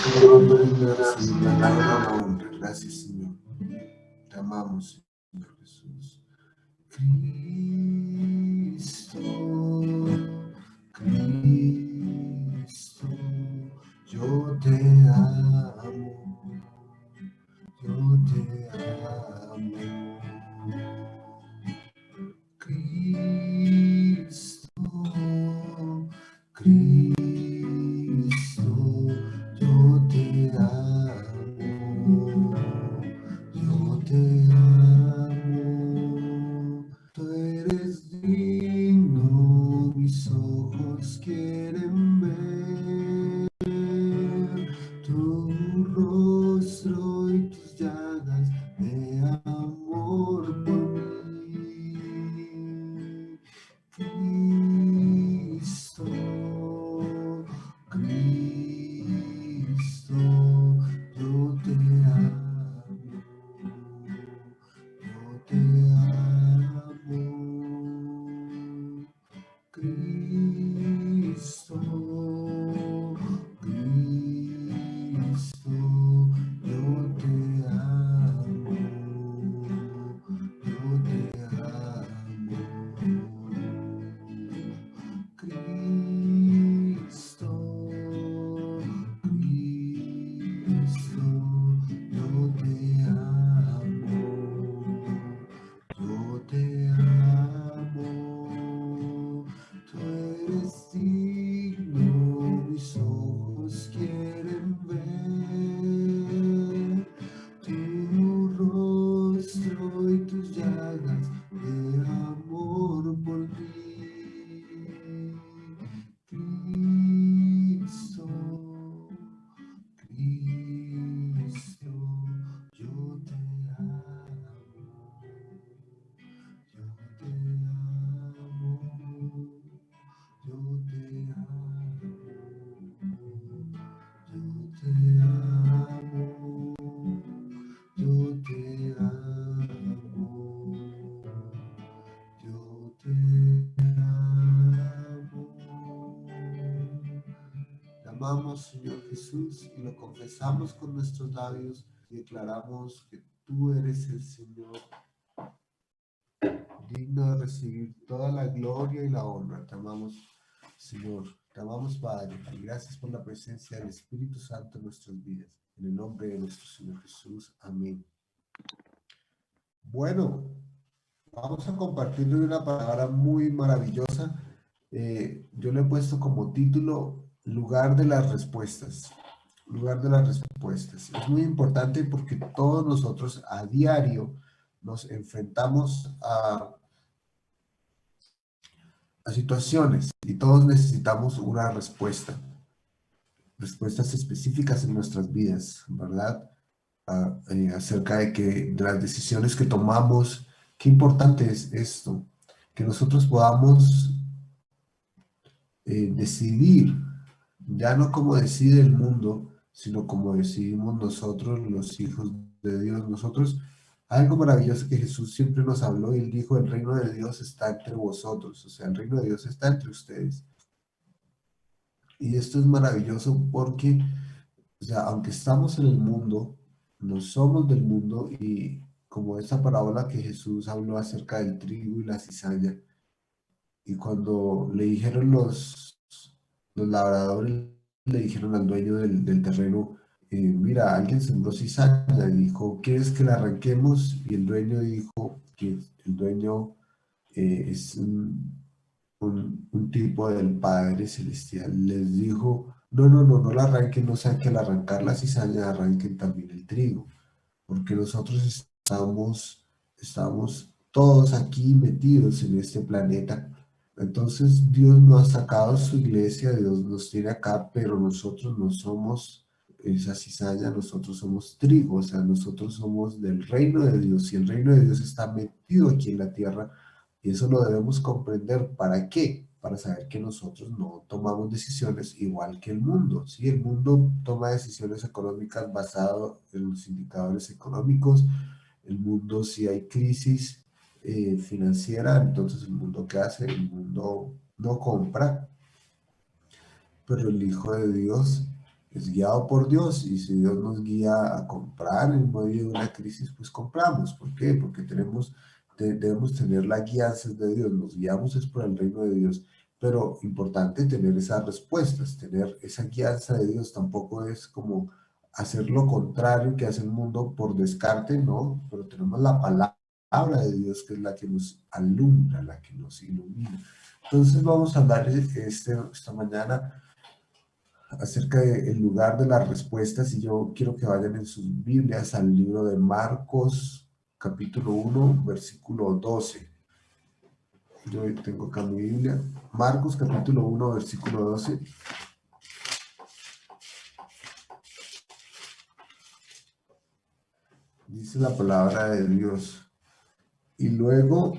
Señor, digno de recibir la gloria y la honra. Gracias, Señor. Te amamos, Señor Jesús. Cristo, Cristo, yo te amo, yo te amo. Cristo, Cristo, yo te amo, yo te amo. Tú eres digno, mis ojos quieren ver tu rostro y tus llagas de amor por mí. Cristo, Cristo, yo te amo, yo te amo. Cristo, Cristo, yo te amo, yo te amo. Cristo, Cristo, yo te amo, yo te amo. Tú eres digno, mis ojos quieren ver tu rostro y tus llagas de amor por mí. Cristo, Cristo, yo te amo, yo te amo, yo te amo, yo te amo, yo te amo, yo te amo. Te amamos, Señor Jesús, y lo confesamos con nuestros labios y declaramos que tú eres el Señor, digno de recibir toda la gloria y la honra. Te amamos, Señor. Te amamos, Padre, y gracias por la presencia del Espíritu Santo en nuestras vidas. En el nombre de nuestro Señor Jesús. Amén. Bueno, vamos a compartirle una palabra muy maravillosa. Yo le he puesto como título Lugar de las Respuestas. Lugar de las respuestas. Es muy importante porque todos nosotros a diario nos enfrentamos a situaciones y todos necesitamos una respuesta. Respuestas específicas en nuestras vidas, ¿verdad? Acerca de las decisiones que tomamos. Qué importante es esto, que nosotros podamos decidir, ya no como decide el mundo, sino como decidimos nosotros, los hijos de Dios. Nosotros, algo maravilloso que Jesús siempre nos habló, y él dijo, el reino de Dios está entre vosotros, o sea, el reino de Dios está entre ustedes. Y esto es maravilloso porque, o sea, aunque estamos en el mundo, no somos del mundo, y como esa parábola que Jesús habló acerca del trigo y la cizaña, y cuando le dijeron los labradores, le dijeron al dueño del terreno, mira, alguien sembró cizaña, y dijo, ¿quieres que la arranquemos? Y el dueño dijo que el dueño es un tipo del Padre Celestial. Les dijo, no la arranquen, no sean que al arrancar la cizaña arranquen también el trigo, porque nosotros estamos todos aquí metidos en este planeta. Entonces Dios no ha sacado su iglesia, Dios nos tiene acá, pero nosotros no somos esa cizaña, nosotros somos trigo, o sea, nosotros somos del reino de Dios, y el reino de Dios está metido aquí en la tierra, y eso lo debemos comprender. ¿Para qué? Para saber que nosotros no tomamos decisiones igual que el mundo, ¿sí? El mundo toma decisiones económicas basado en los indicadores económicos. El mundo, si hay crisis financiera, entonces el mundo, ¿qué hace? El mundo no compra, pero el Hijo de Dios es guiado por Dios, y si Dios nos guía a comprar en medio de una crisis, pues compramos. ¿Por qué? Porque debemos tener la guianza de Dios, nos guiamos es por el reino de Dios, pero importante tener esas respuestas, tener esa guianza de Dios. Tampoco es como hacer lo contrario que hace el mundo por descarte, no, pero tenemos la palabra de Dios, que es la que nos alumbra, la que nos ilumina. Entonces vamos a hablar esta mañana acerca del lugar de las respuestas, y yo quiero que vayan en sus Biblias al libro de Marcos, capítulo 1, versículo 12. Yo tengo acá mi Biblia. Marcos, capítulo 1, versículo 12. Dice la palabra de Dios. Y luego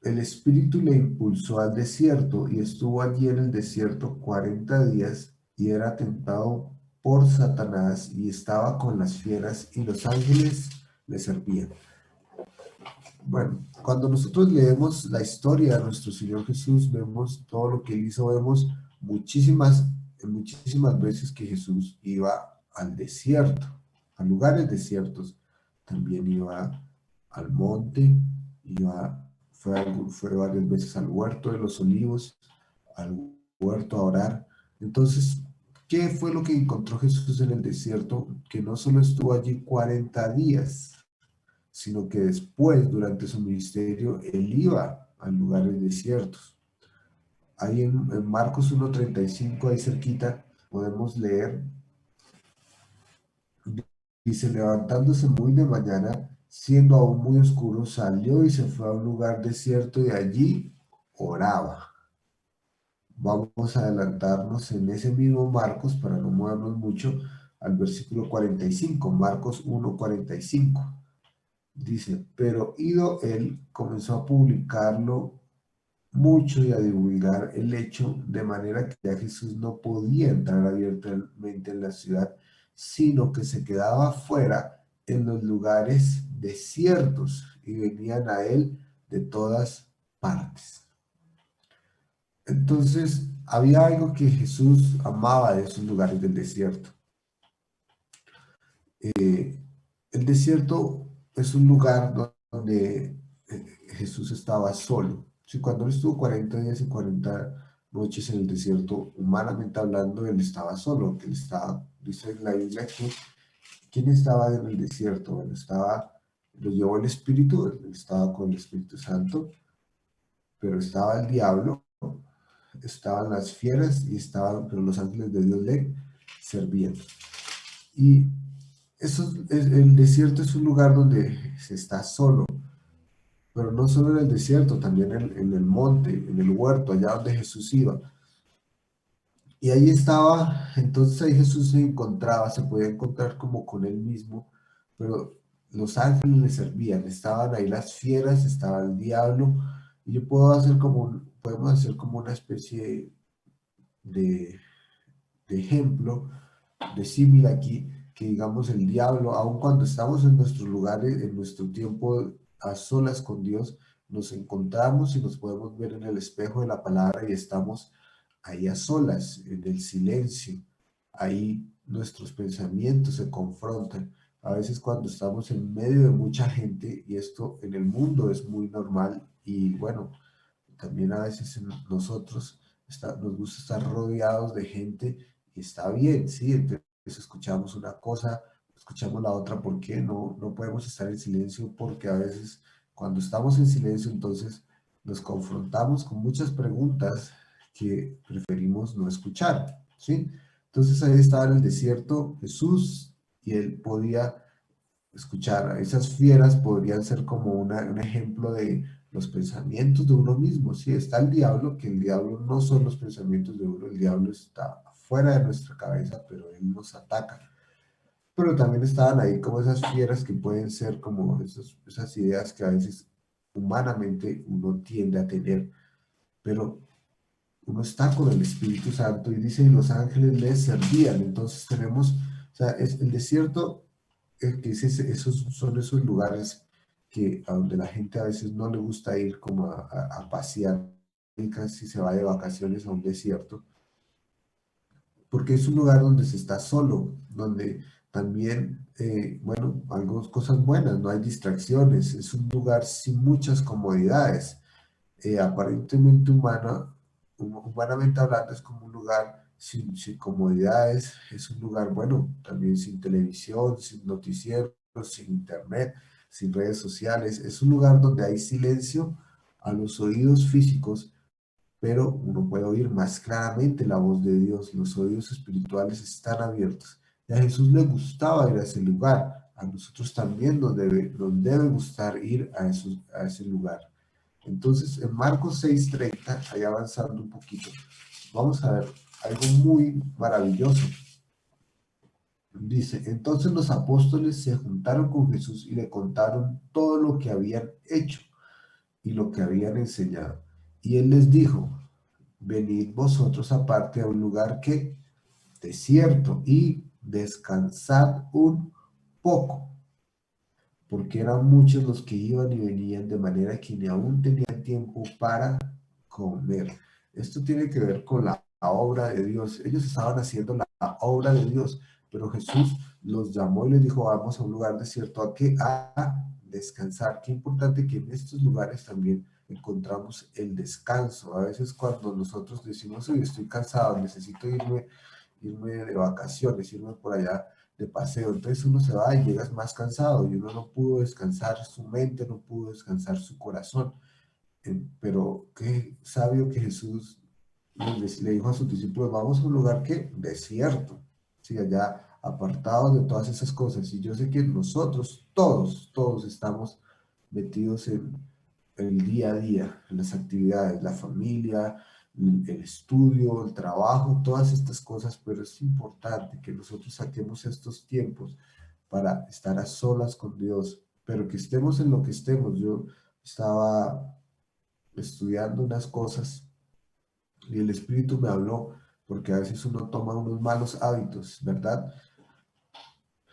el Espíritu le impulsó al desierto, y estuvo allí en el desierto 40 días, y era tentado por Satanás, y estaba con las fieras, y los ángeles le servían. Bueno, cuando nosotros leemos la historia de nuestro Señor Jesús, vemos todo lo que Él hizo, vemos muchísimas veces que Jesús iba al desierto, a lugares desiertos. También iba al monte, fue varias veces al huerto de los olivos, al huerto a orar. Entonces, ¿qué fue lo que encontró Jesús en el desierto? Que no solo estuvo allí 40 días, sino que después, durante su ministerio, él iba a lugares desiertos. Ahí en Marcos 1:35, ahí cerquita, podemos leer, dice, levantándose muy de mañana, siendo aún muy oscuro, salió y se fue a un lugar desierto, y allí oraba. Vamos a adelantarnos en ese mismo Marcos, para no movernos mucho, al versículo 45, Marcos 1:45. Dice, pero ido él, comenzó a publicarlo mucho y a divulgar el hecho, de manera que ya Jesús no podía entrar abiertamente en la ciudad, sino que se quedaba fuera en los lugares desiertos, y venían a él de todas partes. Entonces, había algo que Jesús amaba de esos lugares del desierto. El desierto es un lugar donde Jesús estaba solo. Si cuando él estuvo 40 días y 40 noches en el desierto, humanamente hablando, él estaba solo, que él estaba, dice en la Biblia, que ¿quién estaba en el desierto? Él estaba, lo llevó el Espíritu, él estaba con el Espíritu Santo, pero estaba el diablo, estaban las fieras, pero los ángeles de Dios le servían. Y el desierto es un lugar donde se está solo, pero no solo en el desierto, también en el monte, en el huerto, allá donde Jesús iba. Y ahí estaba, entonces ahí Jesús se encontraba, se podía encontrar como con él mismo, pero los ángeles le servían, estaban ahí las fieras, estaba el diablo, y yo podemos hacer como una especie de, de ejemplo, de símil aquí, que digamos el diablo, aun cuando estamos en nuestros lugares, en nuestro tiempo a solas con Dios, nos encontramos y nos podemos ver en el espejo de la palabra, y estamos ahí a solas, en el silencio. Ahí nuestros pensamientos se confrontan. A veces cuando estamos en medio de mucha gente, y esto en el mundo es muy normal, y bueno, también a veces nosotros nos gusta estar rodeados de gente, y está bien, ¿sí? Entonces escuchamos una cosa, escuchamos la otra. ¿Por qué? No podemos estar en silencio, porque a veces cuando estamos en silencio, entonces nos confrontamos con muchas preguntas que preferimos no escuchar, ¿sí? Entonces ahí estaba en el desierto Jesús, y él podía escuchar. Esas fieras podrían ser como un ejemplo de los pensamientos de uno mismo. Sí, está el diablo, que el diablo no son los pensamientos de uno, el diablo está fuera de nuestra cabeza, pero él nos ataca. Pero también estaban ahí como esas fieras, que pueden ser como esas ideas que a veces humanamente uno tiende a tener, pero uno está con el Espíritu Santo, y dice, y los ángeles les servían. Entonces tenemos, o sea, el desierto, que esos son esos lugares a donde la gente a veces no le gusta ir como a pasear, y casi se va de vacaciones a un desierto, porque es un lugar donde se está solo, donde también, bueno, algunas cosas buenas, no hay distracciones, es un lugar sin muchas comodidades, aparentemente humanamente hablando, es como un lugar sin comodidades, es un lugar, bueno, también sin televisión, sin noticieros, sin internet, sin redes sociales, es un lugar donde hay silencio a los oídos físicos, pero uno puede oír más claramente la voz de Dios, los oídos espirituales están abiertos. Y a Jesús le gustaba ir a ese lugar, a nosotros también nos debe gustar ir a ese lugar. Entonces, en Marcos 6:30, ahí avanzando un poquito, vamos a ver algo muy maravilloso. Dice, entonces los apóstoles se juntaron con Jesús y le contaron todo lo que habían hecho y lo que habían enseñado. Y él les dijo, venid vosotros aparte a un lugar que desierto y descansad un poco, porque eran muchos los que iban y venían de manera que ni aún tenían tiempo para comer. Esto tiene que ver con la obra de Dios. Ellos estaban haciendo la obra de Dios, pero Jesús los llamó y les dijo, vamos a un lugar desierto a que a descansar. Qué importante que en estos lugares también encontramos el descanso. A veces cuando nosotros decimos, oye, estoy cansado, necesito irme de vacaciones, irme por allá de paseo. Entonces uno se va y llegas más cansado y uno no pudo descansar su mente, no pudo descansar su corazón. Pero qué sabio que Jesús le dijo a sus discípulos, vamos a un lugar que desierto, sí, allá apartados de todas esas cosas. Y yo sé que nosotros, todos estamos metidos en el día a día, en las actividades, la familia, el estudio, el trabajo, todas estas cosas, pero es importante que nosotros saquemos estos tiempos para estar a solas con Dios, pero que estemos en lo que estemos. Yo estaba estudiando unas cosas y el Espíritu me habló, porque a veces uno toma unos malos hábitos, ¿verdad?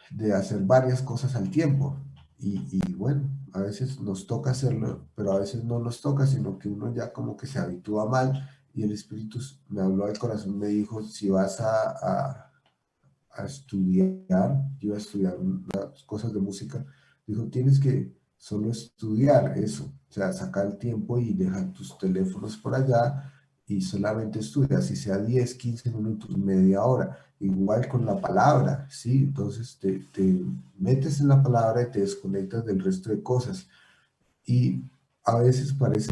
De hacer varias cosas al tiempo. Y bueno, a veces nos toca hacerlo, pero a veces no nos toca, sino que uno ya como que se habitúa mal y el Espíritu me habló al corazón, me dijo, si vas a estudiar, yo iba a estudiar unas cosas de música, dijo, tienes que solo estudiar eso, o sea, sacar el tiempo y dejar tus teléfonos por allá y solamente estudia, si sea 10 15 minutos, media hora, igual con la palabra, ¿sí? Entonces te metes en la palabra y te desconectas del resto de cosas. Y a veces parece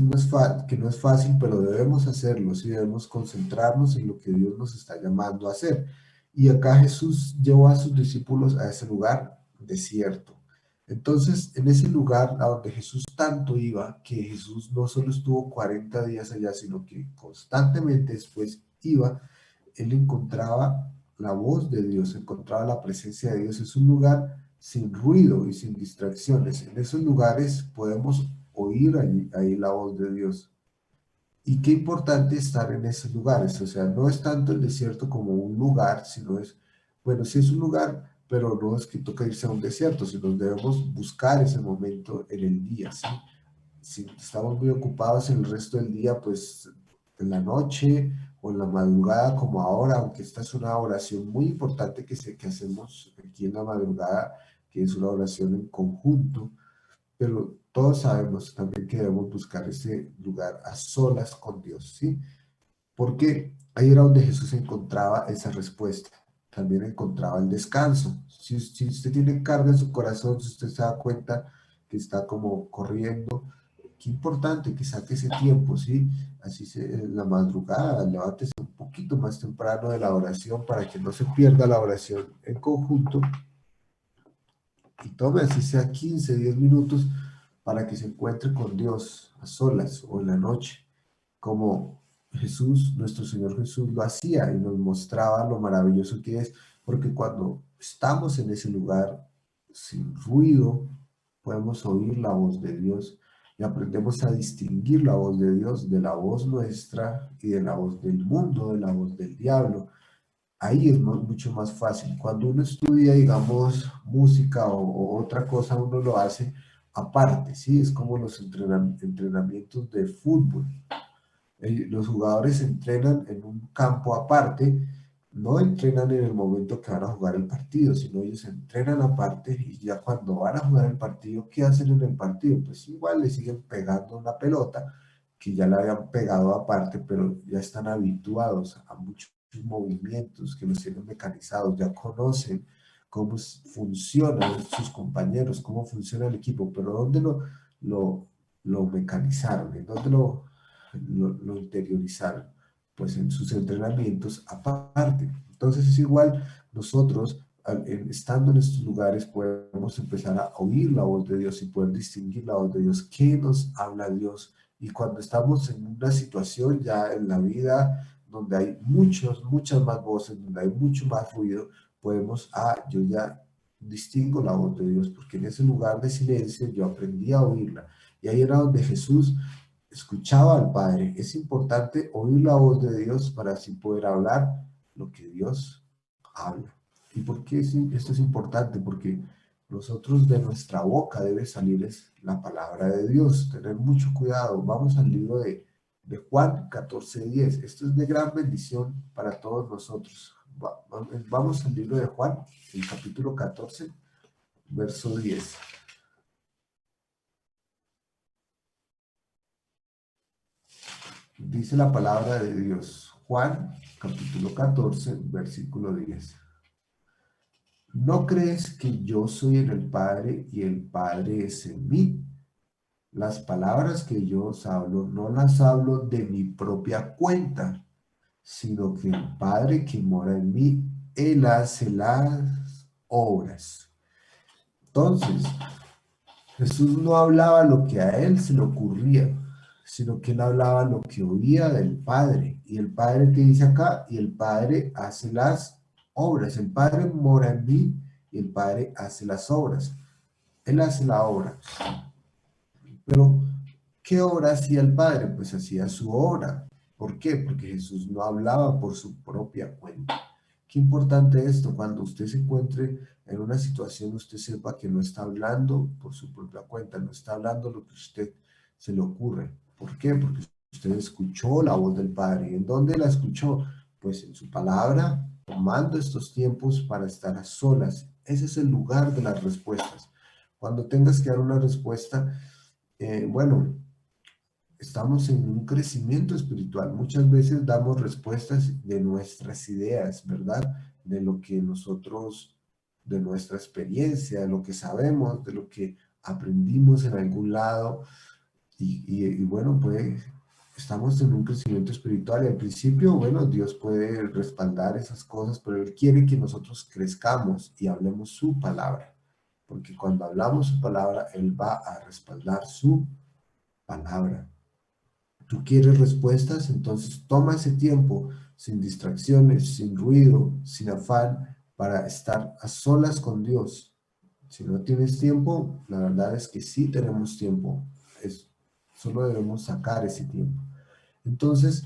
que no es fácil, pero debemos hacerlo, sí, debemos concentrarnos en lo que Dios nos está llamando a hacer. Y acá Jesús llevó a sus discípulos a ese lugar desierto. Entonces, en ese lugar a donde Jesús tanto iba, que Jesús no solo estuvo 40 días allá, sino que constantemente después iba, él encontraba la voz de Dios, encontraba la presencia de Dios. Es un lugar sin ruido y sin distracciones. En esos lugares podemos oír ahí la voz de Dios. Y qué importante estar en esos lugares. O sea, no es tanto el desierto como un lugar, sino es, bueno, sí es un lugar, pero no es que toca irse a un desierto, sino debemos buscar ese momento en el día, ¿sí? Si estamos muy ocupados en el resto del día, pues en la noche o en la madrugada como ahora, aunque esta es una oración muy importante que hacemos aquí en la madrugada, que es una oración en conjunto, pero todos sabemos también que debemos buscar ese lugar a solas con Dios, ¿sí? Porque ahí era donde Jesús encontraba esa respuesta. También encontraba el descanso. Si usted tiene carga en su corazón, si usted se da cuenta que está como corriendo, qué importante que saque ese tiempo, ¿sí? Así en la madrugada, levántese un poquito más temprano de la oración para que no se pierda la oración en conjunto y tome así sea 15 10 minutos para que se encuentre con Dios a solas o en la noche, como Jesús, nuestro Señor Jesús lo hacía y nos mostraba lo maravilloso que es, porque cuando estamos en ese lugar sin ruido, podemos oír la voz de Dios y aprendemos a distinguir la voz de Dios de la voz nuestra y de la voz del mundo, de la voz del diablo. Ahí es mucho más fácil. Cuando uno estudia, digamos, música o otra cosa, uno lo hace aparte, ¿sí? Es como los entrenamientos de fútbol. Los jugadores entrenan en un campo aparte no entrenan en el momento que van a jugar el partido, sino ellos entrenan aparte y ya cuando van a jugar el partido, ¿qué hacen en el partido? Pues igual le siguen pegando una pelota que ya la habían pegado aparte, pero ya están habituados a muchos movimientos que los tienen mecanizados, ya conocen cómo funcionan sus compañeros, cómo funciona el equipo, pero ¿dónde lo, lo mecanizaron? ¿En dónde lo interiorizaron? Pues en sus entrenamientos aparte. Entonces es igual, nosotros estando en estos lugares podemos empezar a oír la voz de Dios y poder distinguir la voz de Dios, qué nos habla Dios. Y cuando estamos en una situación ya en la vida donde hay muchas más voces, donde hay mucho más ruido, podemos, yo ya distingo la voz de Dios, porque en ese lugar de silencio yo aprendí a oírla. Y ahí era donde Jesús escuchaba al Padre. Es importante oír la voz de Dios para así poder hablar lo que Dios habla. ¿Y por qué esto es importante? Porque nosotros de nuestra boca debe salir la palabra de Dios. Tener mucho cuidado. Vamos al libro de Juan 14:10. Esto es de gran bendición para todos nosotros. Vamos al libro de Juan, el capítulo 14, verso 10. Dice la palabra de Dios, Juan capítulo 14, versículo 10. ¿No crees que yo soy en el Padre y el Padre es en mí? Las palabras que yo os hablo no las hablo de mi propia cuenta, sino que el Padre que mora en mí, Él hace las obras. Entonces, Jesús no hablaba lo que a él se le ocurría, sino que él hablaba lo que oía del Padre. Y el Padre que dice acá, y el Padre hace las obras. El Padre mora en mí y el Padre hace las obras. Él hace la obra. Pero, ¿qué obra hacía el Padre? Pues hacía su obra. ¿Por qué? Porque Jesús no hablaba por su propia cuenta. Qué importante esto, cuando usted se encuentre en una situación, usted sepa que no está hablando por su propia cuenta, no está hablando lo que a usted se le ocurre. ¿Por qué? Porque usted escuchó la voz del Padre. ¿Y en dónde la escuchó? Pues en su palabra, tomando estos tiempos para estar a solas. Ese es el lugar de las respuestas. Cuando tengas que dar una respuesta, bueno, estamos en un crecimiento espiritual. Muchas veces damos respuestas de nuestras ideas, ¿verdad? De lo que nosotros, de nuestra experiencia, de lo que sabemos, de lo que aprendimos en algún lado. Y bueno, pues estamos en un crecimiento espiritual y al principio, bueno, Dios puede respaldar esas cosas, pero Él quiere que nosotros crezcamos y hablemos su palabra. Porque cuando hablamos su palabra, Él va a respaldar su palabra. Tú quieres respuestas, entonces toma ese tiempo sin distracciones, sin ruido, sin afán, para estar a solas con Dios. Si no tienes tiempo, la verdad es que sí tenemos tiempo. Solo debemos sacar ese tiempo. Entonces,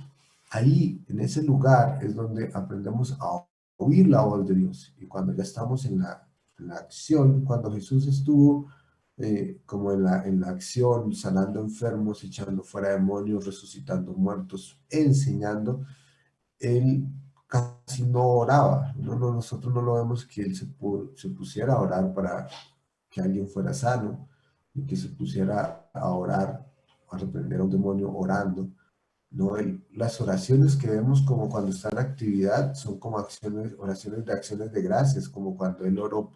ahí, en ese lugar, es donde aprendemos a oír la voz de Dios. Y cuando ya estamos en la acción, cuando Jesús estuvo como en la acción, sanando enfermos, echando fuera demonios, resucitando muertos, enseñando, él casi no oraba. Nosotros no lo vemos que él se pusiera a orar para que alguien fuera sano, y que se pusiera a orar, a reprender a un demonio orando. No, las oraciones que vemos como cuando está en actividad son como oraciones de acciones de gracias, como cuando él oró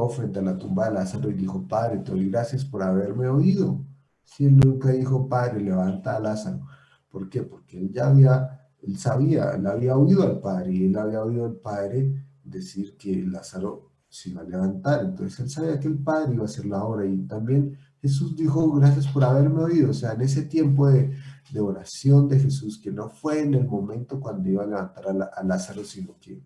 frente a la tumba de Lázaro y dijo, Padre, te doy gracias por haberme oído. Si él nunca dijo, Padre, levanta a Lázaro. ¿Por qué? Porque él sabía, él había oído al Padre y él había oído al Padre decir que Lázaro se iba a levantar. Entonces él sabía que el Padre iba a hacer la obra y también Jesús dijo, gracias por haberme oído. O sea, en ese tiempo de oración de Jesús, que no fue en el momento cuando iba a levantar a Lázaro, sino que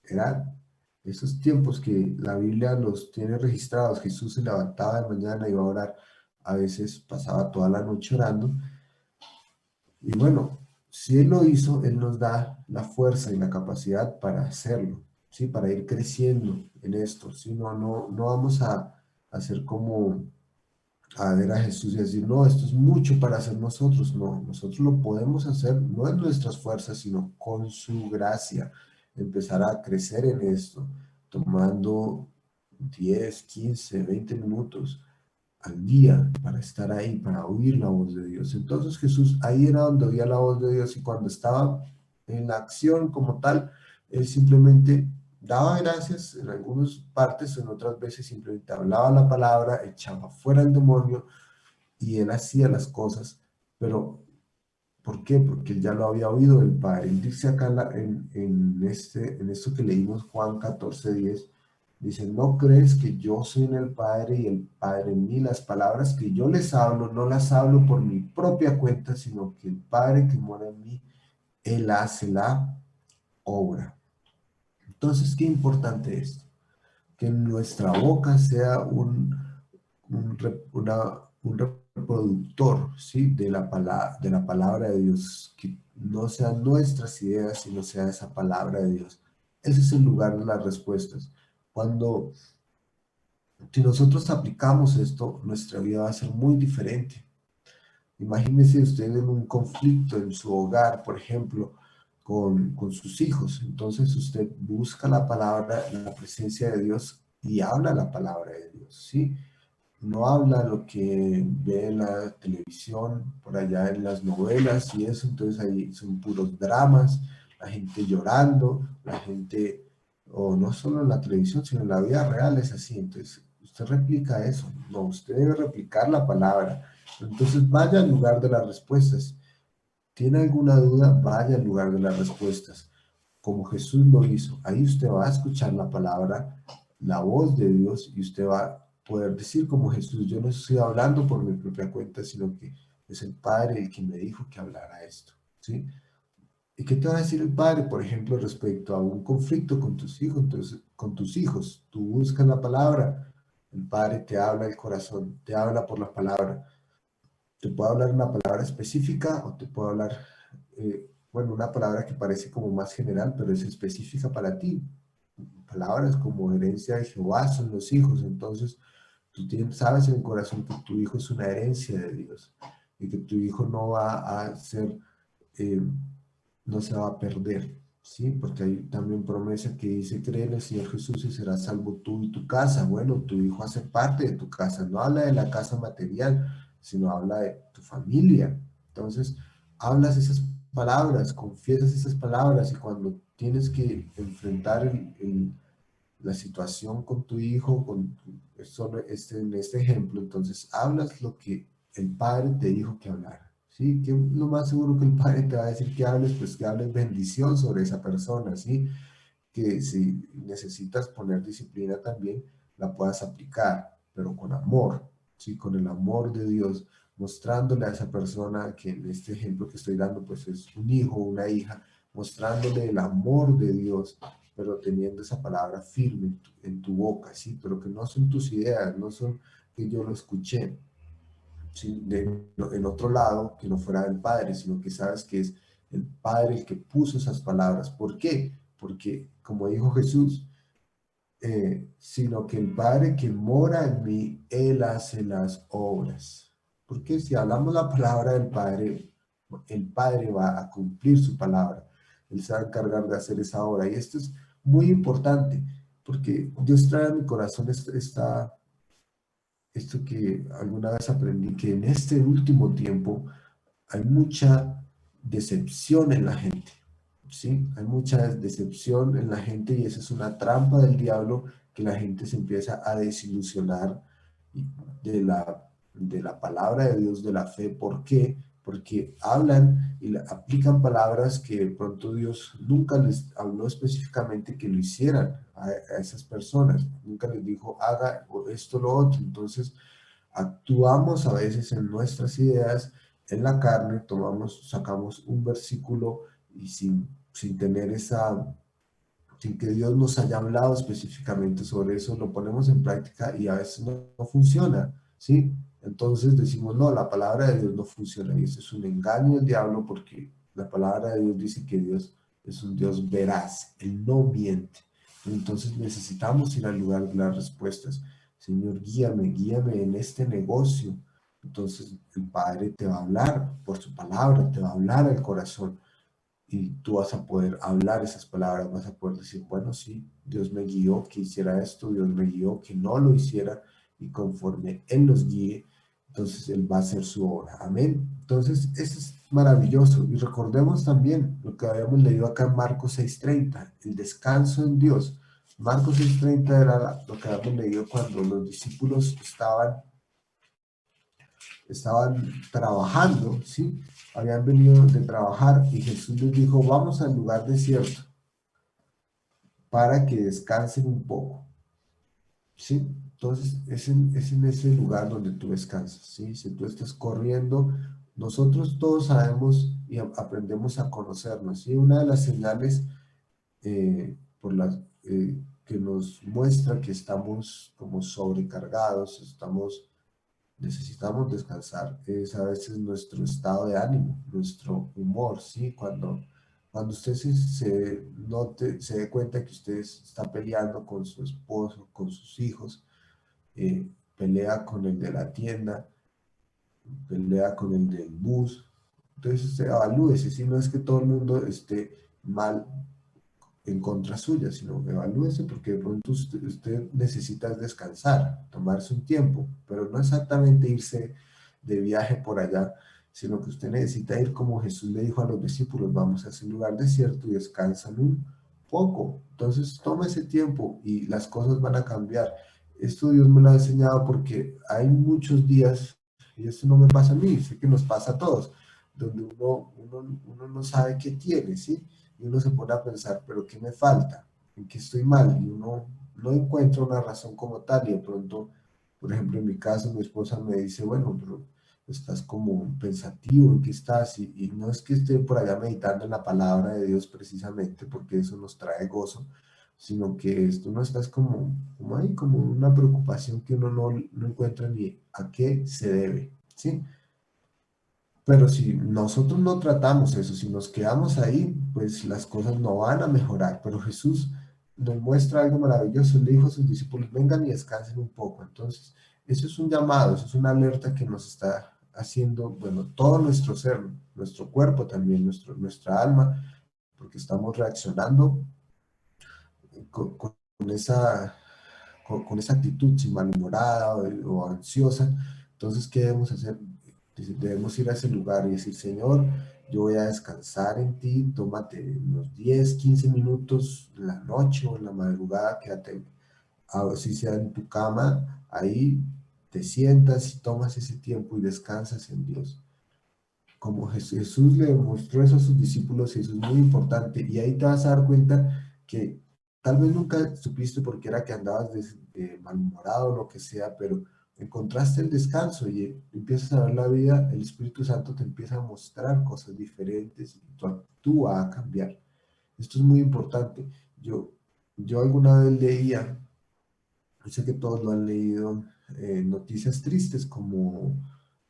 era esos tiempos que la Biblia los tiene registrados. Jesús se levantaba de mañana, iba a orar, a veces pasaba toda la noche orando. Y bueno, si Él lo hizo, Él nos da la fuerza y la capacidad para hacerlo, ¿sí? Para ir creciendo en esto, ¿sí? No vamos a hacer como a ver a Jesús y decir, no, esto es mucho para hacer nosotros. No, nosotros lo podemos hacer no en nuestras fuerzas, sino con su gracia. Empezar a crecer en esto, tomando 10, 15, 20 minutos al día para estar ahí, para oír la voz de Dios. Entonces Jesús ahí era donde oía la voz de Dios y cuando estaba en la acción como tal, él simplemente daba gracias en algunas partes, en otras veces simplemente hablaba la palabra, echaba fuera el demonio y él hacía las cosas, pero ¿por qué? Porque él ya lo había oído del Padre. Él dice acá en esto que leímos Juan 14:10, dice, ¿no crees que yo soy en el Padre y el Padre en mí? Las palabras que yo les hablo, no las hablo por mi propia cuenta, sino que el Padre que mora en mí, Él hace la obra. Entonces, qué importante es que nuestra boca sea un reproductor, ¿sí? De la palabra de Dios, que no sean nuestras ideas, sino sea esa palabra de Dios. Ese es el lugar de las respuestas. Cuando, si nosotros aplicamos esto, nuestra vida va a ser muy diferente. Imagínese usted en un conflicto en su hogar, por ejemplo, con sus hijos. Entonces usted busca la palabra, la presencia de Dios y habla la palabra de Dios, ¿sí? No habla lo que ve en la televisión, por allá en las novelas y eso, entonces ahí son puros dramas, la gente llorando, la gente, o no solo en la televisión, sino en la vida real es así, entonces usted replica eso, no, usted debe replicar la palabra, entonces vaya al lugar de las respuestas, tiene alguna duda, vaya al lugar de las respuestas, como Jesús lo hizo. Ahí usted va a escuchar la palabra, la voz de Dios y usted va a poder decir como Jesús, yo no estoy hablando por mi propia cuenta, sino que es el Padre el que me dijo que hablara esto, ¿sí? ¿Y qué te va a decir el Padre, por ejemplo, respecto a un conflicto con tus hijos? Entonces, con tus hijos, tú buscas la palabra, el Padre te habla el corazón, te habla por la palabra. Te puedo hablar una palabra específica o te puedo hablar, bueno, una palabra que parece como más general, pero es específica para ti. Palabras como herencia de Jehová son los hijos, entonces tú sabes en el corazón que tu hijo es una herencia de Dios y que tu hijo no va a ser, eh, no se va a perder, ¿sí? Porque hay también promesa que dice, cree en el Señor Jesús y serás salvo tú y tu casa. Bueno, tu hijo hace parte de tu casa, no habla de la casa material, sino habla de tu familia. Entonces, hablas esas palabras, confiesas esas palabras y cuando tienes que enfrentar la situación con tu hijo, en este ejemplo, entonces hablas lo que el Padre te dijo que hablara, ¿sí? Que lo más seguro que el Padre te va a decir que hables, pues que hables bendición sobre esa persona, ¿sí? Que si necesitas poner disciplina también, la puedas aplicar, pero con amor, ¿sí? Con el amor de Dios, mostrándole a esa persona que en este ejemplo que estoy dando, pues es un hijo o una hija, mostrándole el amor de Dios, pero teniendo esa palabra firme en tu boca, ¿sí? Pero que no son tus ideas, no son que yo lo escuché, ¿sí? En otro lado, que no fuera del Padre, sino que sabes que es el Padre el que puso esas palabras. ¿Por qué? Porque, como dijo Jesús, sino que el Padre que mora en mí, Él hace las obras. Porque si hablamos la palabra del Padre, el Padre va a cumplir su palabra. Él se va a encargar de hacer esa obra. Y esto es muy importante, porque Dios trae a mi corazón esto que alguna vez aprendí, que en este último tiempo hay mucha decepción en la gente, ¿sí? Hay mucha decepción en la gente y esa es una trampa del diablo que la gente se empieza a desilusionar de de la palabra de Dios, de la fe. ¿Por qué? Porque hablan y aplican palabras que de pronto Dios nunca les habló específicamente que lo hicieran a esas personas. Nunca les dijo, haga esto o lo otro. Entonces, actuamos a veces en nuestras ideas, en la carne, sacamos un versículo y sin tener sin que Dios nos haya hablado específicamente sobre eso, lo ponemos en práctica y a veces no funciona, ¿sí? Entonces decimos, no, la palabra de Dios no funciona y eso es un engaño del diablo porque la palabra de Dios dice que Dios es un Dios veraz, Él no miente. Entonces necesitamos ir al lugar de las respuestas. Señor, guíame en este negocio. Entonces el Padre te va a hablar por su palabra, te va a hablar al corazón y tú vas a poder hablar esas palabras, vas a poder decir, bueno, sí, Dios me guió que hiciera esto, Dios me guió que no lo hiciera y conforme Él nos guíe, entonces Él va a hacer su obra. Amén. Entonces, eso es maravilloso. Y recordemos también lo que habíamos leído acá en Marcos 6:30, el descanso en Dios. Marcos 6:30 era lo que habíamos leído cuando los discípulos estaban trabajando, ¿sí? Habían venido de trabajar y Jesús les dijo, vamos al lugar desierto para que descansen un poco, ¿sí? Entonces, es en ese lugar donde tú descansas, ¿sí? Si tú estás corriendo, nosotros todos sabemos y aprendemos a conocernos, ¿sí? Una de las señales por las que nos muestra que estamos como sobrecargados, necesitamos descansar, es a veces nuestro estado de ánimo, nuestro humor, ¿sí? Cuando usted se dé cuenta que usted está peleando con su esposo, con sus hijos, pelea con el de la tienda, pelea con el del bus, entonces usted evalúese, si no es que todo el mundo esté mal en contra suya, sino evalúese porque de pronto usted necesita descansar, tomarse un tiempo, pero no exactamente irse de viaje por allá, sino que usted necesita ir como Jesús le dijo a los discípulos, vamos a ese lugar desierto y descansan un poco. Entonces toma ese tiempo y las cosas van a cambiar. Esto Dios me lo ha enseñado porque hay muchos días, y esto no me pasa a mí, sé que nos pasa a todos, donde uno no sabe qué tiene, ¿sí? Y uno se pone a pensar, pero ¿qué me falta? ¿En qué estoy mal? Y uno no encuentra una razón como tal y de pronto, por ejemplo, en mi caso, mi esposa me dice, bueno, pero estás como pensativo, ¿en qué estás? Y no es que esté por allá meditando en la palabra de Dios precisamente, porque eso nos trae gozo, sino que esto no estás como ahí, como una preocupación que uno no encuentra ni a qué se debe, ¿sí? Pero si nosotros no tratamos eso, si nos quedamos ahí, pues las cosas no van a mejorar. Pero Jesús nos muestra algo maravilloso. Él le dijo a sus discípulos, vengan y descansen un poco. Entonces, eso es un llamado, eso es una alerta que nos está haciendo, bueno, todo nuestro ser, nuestro cuerpo también, nuestra alma, porque estamos reaccionando con esa, con esa actitud, si malhumorada o ansiosa. Entonces, ¿qué debemos hacer? Debemos ir a ese lugar y decir, Señor, yo voy a descansar en ti, tómate unos 10 15 minutos en la noche o en la madrugada, quédate, si sea en tu cama, ahí te sientas y tomas ese tiempo y descansas en Dios. Como Jesús le mostró eso a sus discípulos, y eso es muy importante, y ahí te vas a dar cuenta que tal vez nunca supiste por qué era que andabas malhumorado o lo que sea, pero encontraste el descanso y empiezas a ver la vida, el Espíritu Santo te empieza a mostrar cosas diferentes y tú vas a cambiar. Esto es muy importante. Yo, yo alguna vez leía, yo sé que todos lo han leído, noticias tristes como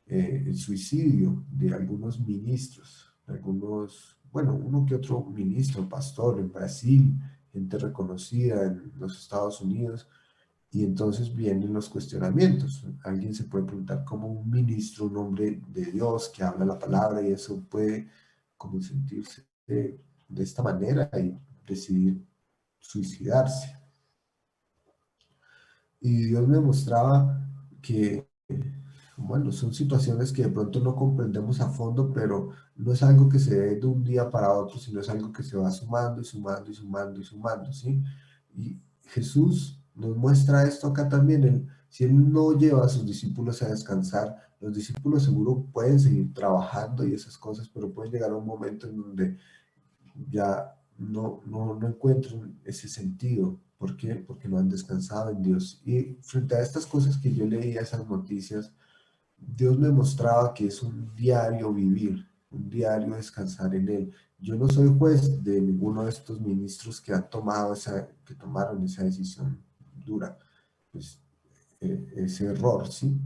el suicidio de algunos ministros, bueno, uno que otro ministro, pastor en Brasil, gente reconocida en los Estados Unidos, y entonces vienen los cuestionamientos. Alguien se puede preguntar cómo un ministro, un hombre de Dios que habla la palabra y eso puede como sentirse de esta manera y decidir suicidarse. Y Dios me mostraba que, bueno, son situaciones que de pronto no comprendemos a fondo, pero no es algo que se dé de un día para otro, sino es algo que se va sumando y sumando y sumando y sumando, ¿sí? Y Jesús nos muestra esto acá también. Si Él no lleva a sus discípulos a descansar, los discípulos seguro pueden seguir trabajando y esas cosas, pero puede llegar a un momento en donde ya no encuentran ese sentido. ¿Por qué? Porque no han descansado en Dios. Y frente a estas cosas que yo leía, esas noticias, Dios me mostraba que es un diario vivir, un diario descansar en Él. Yo no soy juez de ninguno de estos ministros que que tomaron esa decisión dura, pues, ese error, ¿sí?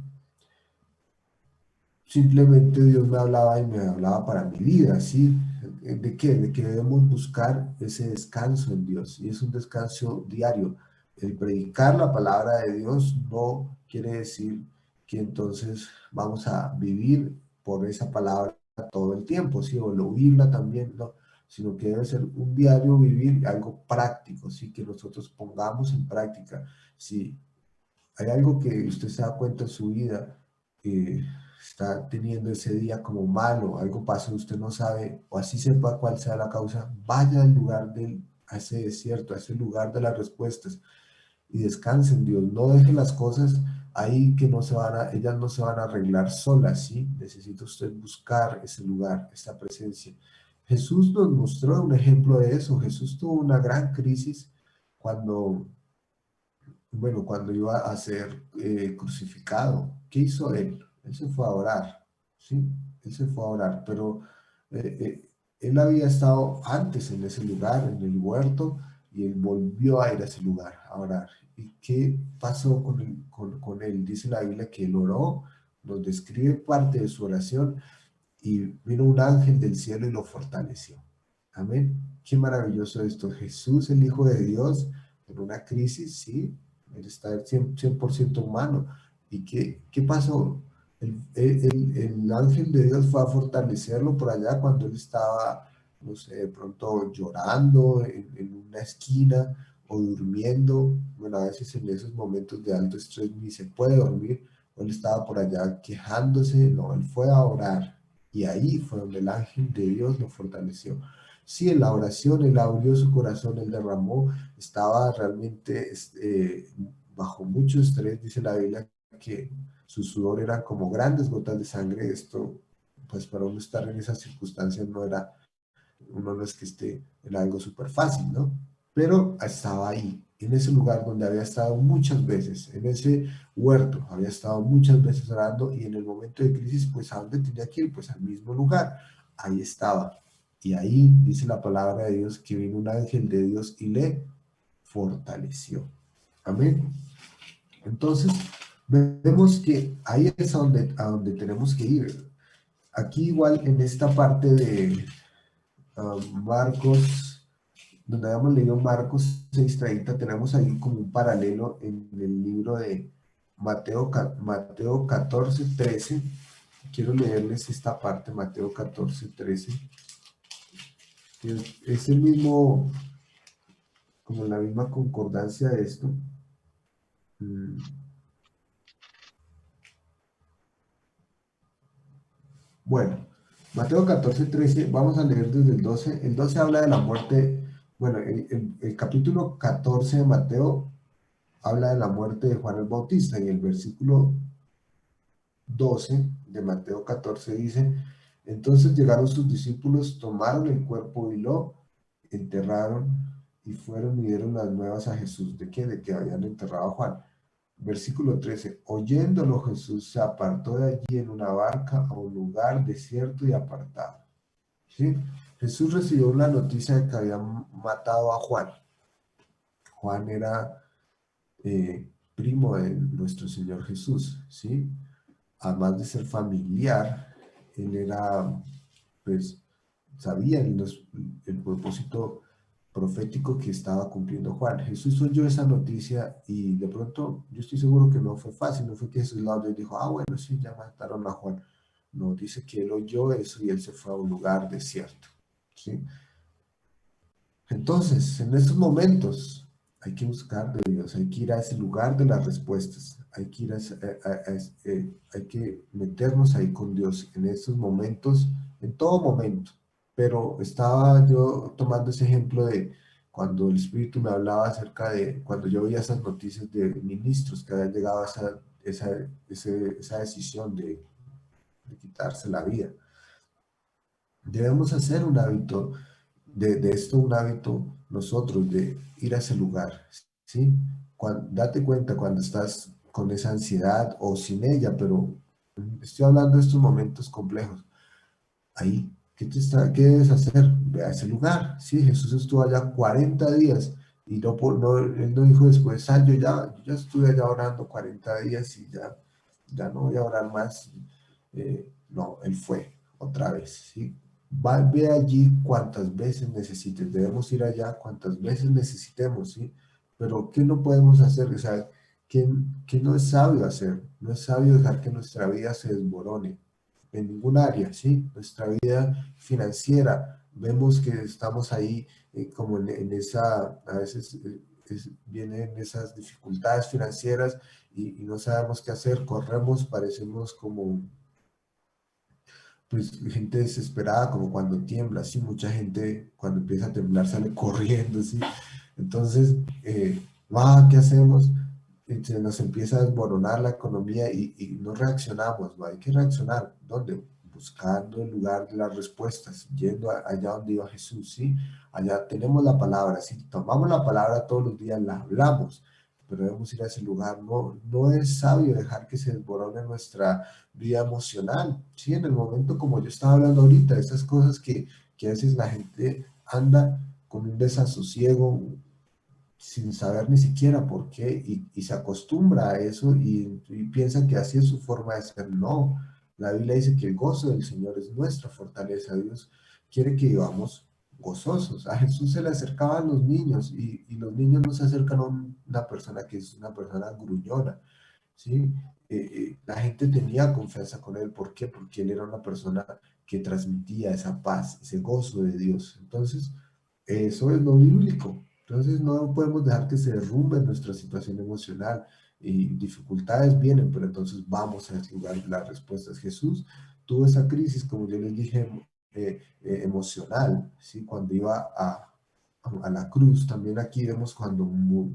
Simplemente Dios me hablaba y me hablaba para mi vida, ¿sí? ¿De qué? De que debemos buscar ese descanso en Dios y es un descanso diario. El predicar la palabra de Dios no quiere decir que entonces vamos a vivir por esa palabra todo el tiempo, ¿sí? O el oírla también, no, sino que debe ser un diario vivir algo práctico, ¿sí? Que nosotros pongamos en práctica. Si hay algo que usted se da cuenta en su vida, que está teniendo ese día como malo, algo pasó, usted no sabe, o así sepa cuál sea la causa, vaya al lugar a ese desierto, a ese lugar de las respuestas y descanse en Dios. No deje las cosas ahí que no se van a, ellas no se van a arreglar solas, ¿sí? Necesita usted buscar ese lugar, esa presencia. Jesús nos mostró un ejemplo de eso. Jesús tuvo una gran crisis cuando, bueno, cuando iba a ser crucificado. ¿Qué hizo él? Él se fue a orar, ¿sí? Él se fue a orar, pero eh, eh, él había estado antes en ese lugar, en el huerto, y él volvió a ir a ese lugar a orar. ¿Y qué pasó con él? Dice la Biblia que él oró, nos describe parte de su oración, y vino un ángel del cielo y lo fortaleció. Amén. Qué maravilloso esto. Jesús, el Hijo de Dios, en una crisis, sí, él está 100% humano. ¿Y qué pasó? El ángel de Dios fue a fortalecerlo por allá cuando él estaba, no sé, de pronto llorando en una esquina o durmiendo. Bueno, a veces en esos momentos de alto estrés ni se puede dormir. O él estaba por allá quejándose. No, él fue a orar. Y ahí fue donde el ángel de Dios lo fortaleció. Sí, en la oración él abrió su corazón, él derramó, estaba realmente bajo mucho estrés, dice la Biblia que su sudor eran como grandes gotas de sangre. Esto, pues para uno estar en esas circunstancias no era, uno no es que esté en algo súper fácil, ¿no? Pero estaba ahí, en ese lugar donde había estado muchas veces, en ese huerto, había estado muchas veces orando y en el momento de crisis, pues ¿a dónde tenía que ir? Pues al mismo lugar, ahí estaba. Y ahí dice la palabra de Dios que vino un ángel de Dios y le fortaleció. Amén. Entonces, vemos que ahí es a donde tenemos que ir. Aquí igual en esta parte de Marcos, donde habíamos leído Marcos 6:30, tenemos ahí como un paralelo en el libro de Mateo 14:13. Quiero leerles esta parte, Mateo 14:13, que es el mismo, como la misma concordancia de esto. Mm, Bueno, Mateo 14:13, vamos a leer desde el 12. El 12 habla de la muerte. Bueno, el capítulo 14 de Mateo habla de la muerte de Juan el Bautista y el versículo 12 de Mateo 14 dice, entonces llegaron sus discípulos, tomaron el cuerpo y lo enterraron y fueron y dieron las nuevas a Jesús. ¿De qué? De que habían enterrado a Juan. Versículo 13, oyéndolo Jesús se apartó de allí en una barca a un lugar desierto y apartado. ¿Sí? Jesús recibió la noticia de que habían matado a Juan. Juan era primo de nuestro Señor Jesús, ¿sí? Además de ser familiar, él era, pues, sabía el propósito profético que estaba cumpliendo Juan. Jesús oyó esa noticia y de pronto yo estoy seguro que no fue fácil, no fue que Jesús la oyó y dijo, ah, bueno, sí, ya mataron a Juan. No, dice que él oyó eso y él se fue a un lugar desierto, ¿sí? Entonces, en esos momentos hay que buscar de Dios, hay que ir a ese lugar de las respuestas, hay que ir hay que meternos ahí con Dios en esos momentos, en todo momento. Pero estaba yo tomando ese ejemplo de cuando el Espíritu me hablaba acerca de cuando yo veía esas noticias de ministros que habían llegado a esa decisión de quitarse la vida. Debemos hacer un hábito de esto, un hábito nosotros de ir a ese lugar, ¿sí? Date cuenta cuando estás con esa ansiedad o sin ella, pero estoy hablando de estos momentos complejos. Ahí, ¿qué debes hacer? Ve a ese lugar, ¿sí? Jesús estuvo allá 40 días y él no dijo después, yo ya estuve allá orando 40 días y ya no voy a orar más. No, él fue otra vez, ¿sí? Ve allí cuantas veces necesites, debemos ir allá cuantas veces necesitemos, ¿sí? pero ¿qué no podemos hacer? O sea, ¿qué no es sabio hacer? No es sabio dejar que nuestra vida se desmorone en ningún área, ¿sí? Nuestra vida financiera, vemos que estamos ahí como en esa, a veces vienen esas dificultades financieras y no sabemos qué hacer, corremos, parecemos como pues gente desesperada, como cuando tiembla, ¿sí? Mucha gente cuando empieza a temblar sale corriendo, ¿sí? Entonces, ¿qué hacemos? Se nos empieza a desmoronar la economía y no reaccionamos, ¿no? Hay que reaccionar. ¿Dónde? Buscando el lugar de las respuestas, yendo allá donde iba Jesús, ¿sí? Allá tenemos la palabra, si tomamos la palabra todos los días, la hablamos, pero debemos ir a ese lugar. No, no es sabio dejar que se desmorone nuestra vida emocional, ¿sí? En el momento como yo estaba hablando ahorita, esas cosas que a veces la gente anda con un desasosiego, sin saber ni siquiera por qué y se acostumbra a eso y piensa que así es su forma de ser. No, la Biblia dice que el gozo del Señor es nuestra fortaleza. Dios quiere que vivamos gozosos. A Jesús se le acercaban los niños y los niños no se acercan a una persona que es una persona gruñona, ¿sí? La gente tenía confianza con él. ¿Por qué? Porque él era una persona que transmitía esa paz, ese gozo de Dios. Entonces, eso es lo bíblico. Entonces no podemos dejar que se derrumbe nuestra situación emocional y dificultades vienen, pero entonces vamos a lugar las respuestas. Jesús tuvo esa crisis, como yo les dije, emocional, ¿sí? Cuando iba a la cruz, también aquí vemos cuando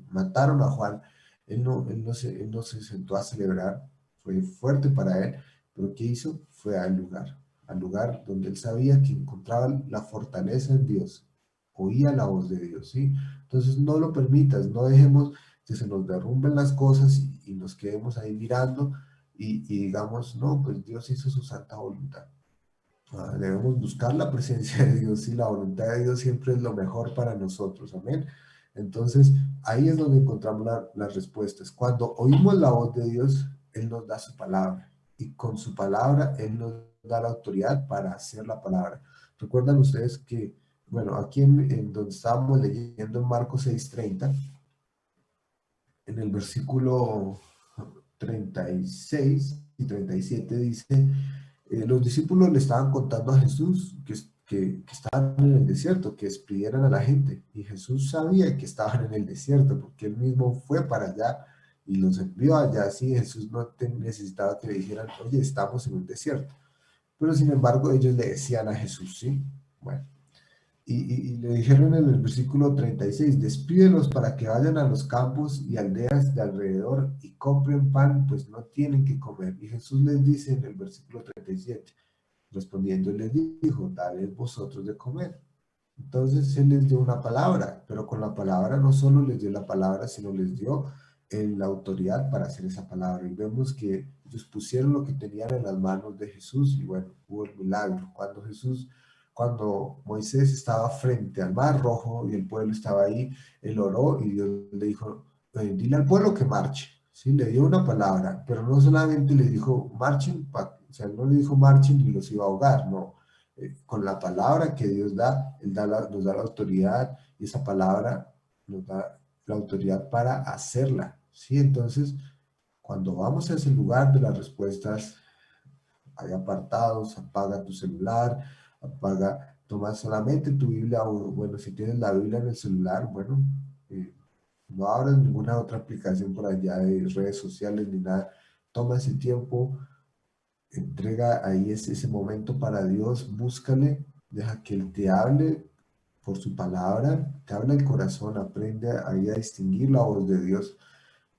mataron a Juan, él no se sentó a celebrar, fue fuerte para él, pero ¿qué hizo? Fue al lugar donde él sabía que encontraba la fortaleza en Dios, oía la voz de Dios, ¿sí? Entonces no lo permitas, no dejemos que se nos derrumben las cosas y nos quedemos ahí mirando y digamos, no, pues Dios hizo su santa voluntad. Debemos buscar la presencia de Dios y la voluntad de Dios siempre es lo mejor para nosotros, amén. Entonces ahí es donde encontramos las respuestas. Cuando oímos la voz de Dios, Él nos da su palabra y con su palabra Él nos da la autoridad para hacer la palabra. ¿Recuerdan ustedes que, bueno, aquí en donde estábamos leyendo en Marcos 6:30, en el versículo 36 y 37 dice, los discípulos le estaban contando a Jesús que estaban en el desierto, que despidieran a la gente. Y Jesús sabía que estaban en el desierto, porque él mismo fue para allá y los envió allá. Así Jesús no necesitaba que le dijeran, oye, estamos en un desierto. Pero sin embargo ellos le decían a Jesús, ¿sí? Bueno. Y le dijeron en el versículo 36, despídelos para que vayan a los campos y aldeas de alrededor y compren pan, pues no tienen que comer. Y Jesús les dice en el versículo 37, respondiendo les dijo, dale vosotros de comer. Entonces Él les dio una palabra, pero con la palabra no solo les dio la palabra, sino les dio la autoridad para hacer esa palabra. Y vemos que ellos pusieron lo que tenían en las manos de Jesús y bueno, hubo el milagro. Cuando Moisés estaba frente al mar rojo y el pueblo estaba ahí, él oró y Dios le dijo, dile al pueblo que marche. Sí, le dio una palabra, pero no solamente le dijo marchen, o sea, no le dijo marchen y los iba a ahogar, no, con la palabra que Dios da, nos da la autoridad y esa palabra nos da la autoridad para hacerla, ¿sí? Entonces, cuando vamos a ese lugar de las respuestas, hay apartados, apaga tu celular, toma solamente tu Biblia, o bueno, si tienes la Biblia en el celular, bueno, no abras ninguna otra aplicación por allá de redes sociales ni nada, toma ese tiempo, entrega ahí ese momento para Dios, búscale, deja que Él te hable por su palabra, te habla el corazón, aprende ahí a distinguir la voz de Dios.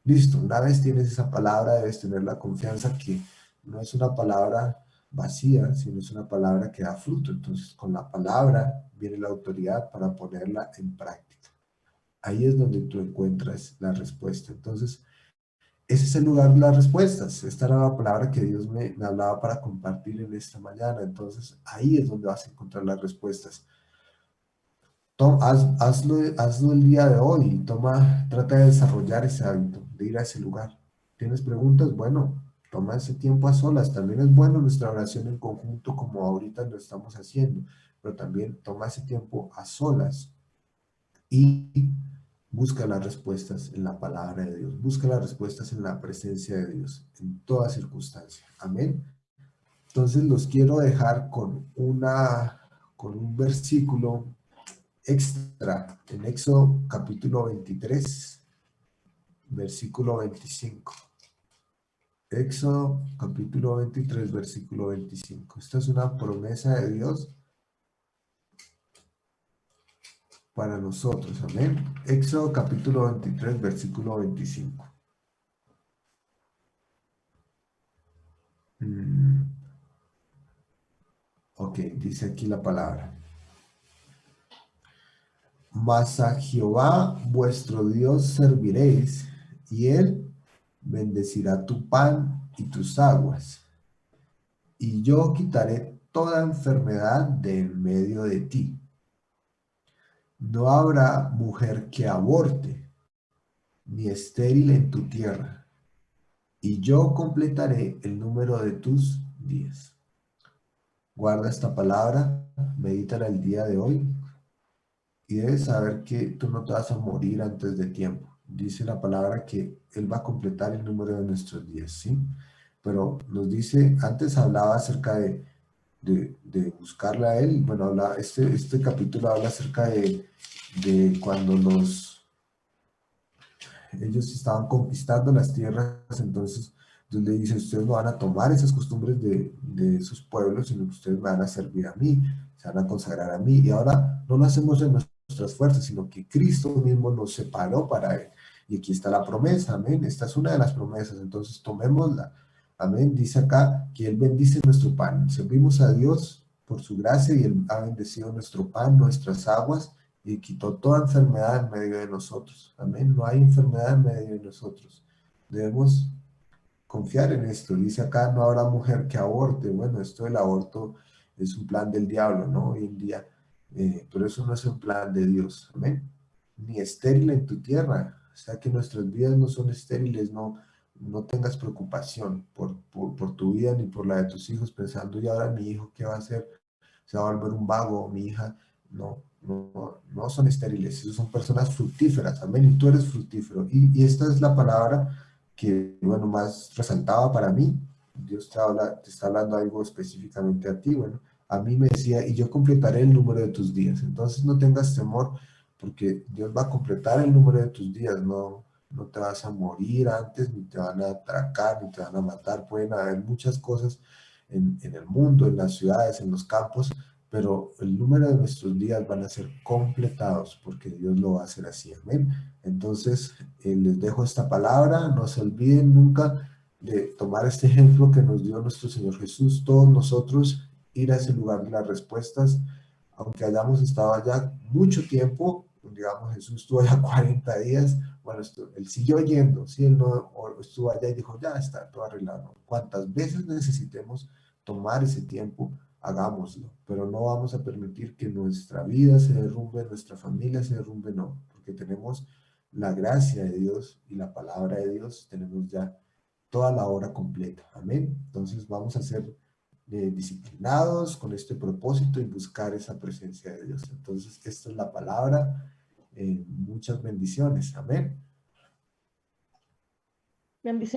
Listo, una vez tienes esa palabra, debes tener la confianza que no es una palabra vacía, sino es una palabra que da fruto. Entonces, con la palabra viene la autoridad para ponerla en práctica. Ahí es donde tú encuentras la respuesta. Entonces, ese es el lugar de las respuestas. Esta era la palabra que Dios me hablaba para compartir en esta mañana. Entonces, ahí es donde vas a encontrar las respuestas. Hazlo el día de hoy. Trata de desarrollar ese hábito, de ir a ese lugar. ¿Tienes preguntas? Bueno, toma ese tiempo a solas. También es bueno nuestra oración en conjunto, como ahorita lo estamos haciendo, pero también toma ese tiempo a solas y Busca las respuestas en la palabra de Dios. Busca las respuestas en la presencia de Dios, en toda circunstancia. Amén. Entonces los quiero dejar con un versículo extra en Éxodo capítulo 23, versículo 25. Éxodo capítulo 23, versículo 25. Esta es una promesa de Dios para nosotros. Amén. Éxodo capítulo 23, versículo 25. Mm, ok, dice aquí la palabra. Mas a Jehová vuestro Dios serviréis, y él bendecirá tu pan y tus aguas, y yo quitaré toda enfermedad de en medio de ti. No habrá mujer que aborte, ni estéril en tu tierra, y yo completaré el número de tus días. Guarda esta palabra, medítala el día de hoy, y debes saber que tú no te vas a morir antes de tiempo. Dice la palabra que Él va a completar el número de nuestros días, ¿sí? Pero nos dice, antes hablaba acerca de buscarle a Él. Bueno, este capítulo habla acerca de cuando ellos estaban conquistando las tierras, entonces Dios le dice, ustedes no van a tomar esas costumbres de esos pueblos, sino que ustedes me van a servir a mí, se van a consagrar a mí, y ahora no lo hacemos en nuestras fuerzas, sino que Cristo mismo nos separó para Él. Y aquí está la promesa, amén. Esta es una de las promesas, entonces tomémosla. Amén. Dice acá que Él bendice nuestro pan. Servimos a Dios por su gracia y Él ha bendecido nuestro pan, nuestras aguas, y quitó toda enfermedad en medio de nosotros. Amén. No hay enfermedad en medio de nosotros. Debemos confiar en esto. Dice acá, no habrá mujer que aborte. Bueno, esto del aborto es un plan del diablo, ¿no? Hoy en día. Pero eso no es un plan de Dios. Amén. Ni estéril en tu tierra. O sea que nuestras vidas no son estériles, no, no tengas preocupación por tu vida ni por la de tus hijos, pensando, y ahora mi hijo, ¿qué va a hacer? Se va a volver un vago, mi hija. No, no, no son estériles, esos son personas fructíferas, amén, y tú eres fructífero. Y esta es la palabra que, bueno, más resaltaba para mí. Dios te está hablando algo específicamente a ti, bueno, a mí me decía, y yo completaré el número de tus días. Entonces no tengas temor, porque Dios va a completar el número de tus días, no, no te vas a morir antes, ni te van a atracar, ni te van a matar. Pueden haber muchas cosas en el mundo, en las ciudades, en los campos, pero el número de nuestros días van a ser completados porque Dios lo va a hacer así, amén. Entonces, les dejo esta palabra, no se olviden nunca de tomar este ejemplo que nos dio nuestro Señor Jesús, todos nosotros ir a ese lugar de las respuestas, aunque hayamos estado allá mucho tiempo, digamos Jesús estuvo allá 40 días, bueno, él siguió yendo, ¿sí? Él no estuvo allá y dijo, ya está todo arreglado. ¿Cuántas veces necesitemos tomar ese tiempo? Hagámoslo, pero no vamos a permitir que nuestra vida se derrumbe, nuestra familia se derrumbe, no, porque tenemos la gracia de Dios y la palabra de Dios, tenemos ya toda la obra completa, amén. Entonces vamos a ser disciplinados con este propósito y buscar esa presencia de Dios. Entonces, esta es la palabra, muchas bendiciones, amén. Bendiciones.